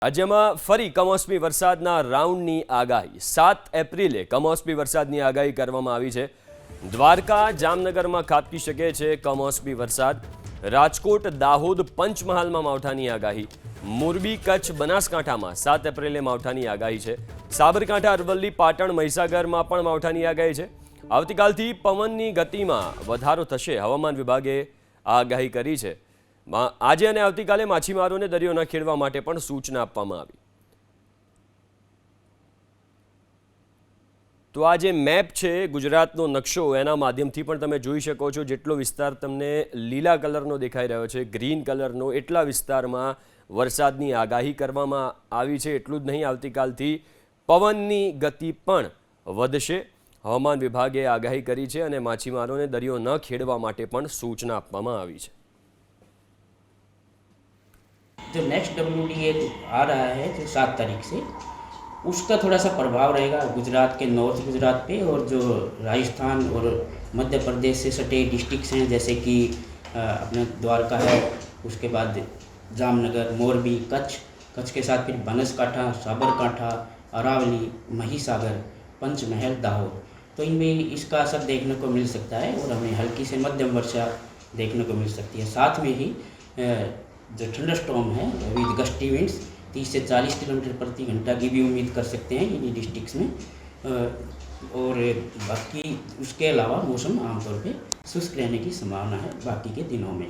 રાજ્યમાં ફરી કમોસમી વરસાદના રાઉન્ડની આગાહી 7 એપ્રિલે કમોસમી વરસાદની આગાહી કરવામાં આવી છે। દ્વારકા જામનગરમાં ખાબકી શકે છે કમોસમી વરસાદ। રાજકોટ દાહોદ પંચમહાલમાં માવઠાની આગાહી। મોરબી કચ્છ બનાસકાંઠામાં 7 એપ્રિલે માવઠાની આગાહી છે। સાબરકાંઠા અરવલ્લી પાટણ મહીસાગરમાં પણ માવઠાની આગાહી છે। આવતીકાલથી પવનની ગતિમાં વધારો થશે હવામાન વિભાગે આગાહી કરી છે। આજે અને આવતીકાલે માછીમારોને દરિયો ન ખેડવા માટે પણ સૂચના આપવામાં આવી। તો આ જે મેપ છે ગુજરાતનો નકશો એના માધ્યમથી પણ તમે જોઈ શકો છો જેટલો વિસ્તાર તમને લીલા કલરનો દેખાઈ રહ્યો છે ગ્રીન કલરનો એટલા વિસ્તારમાં વરસાદની આગાહી કરવામાં આવી છે। એટલું જ નહીં આવતીકાલથી પવનની ગતિ પણ વધશે હવામાન વિભાગે આગાહી કરી છે અને માછીમારોને દરિયો ન ખેડવા માટે પણ સૂચના આપવામાં આવી છે। जो नेक्स्ट WDA आ रहा है जो 7 तारीख से उसका थोड़ा सा प्रभाव रहेगा गुजरात के नॉर्थ गुजरात पे और जो राजस्थान और मध्य प्रदेश से सटे डिस्ट्रिक्ट्स हैं जैसे कि अपना द्वारका है, उसके बाद जामनगर, मोरबी, कच्छ के साथ फिर बनासकांठा, साबरकांठा, अरावली, महिसागर, पंचमहल, दाहोद, तो इनमें इसका असर देखने को मिल सकता है और हमें हल्की से मध्यम वर्षा देखने को मिल सकती है। साथ में ही जो थंडर स्टॉर्म है विद गस्टी विंड्स 30 से 40 किलोमीटर प्रति घंटा की भी उम्मीद कर सकते हैं इन डिस्ट्रिक्ट्स में। और बाकी उसके अलावा मौसम आमतौर पे शुष्क रहने की संभावना है बाकी के दिनों में।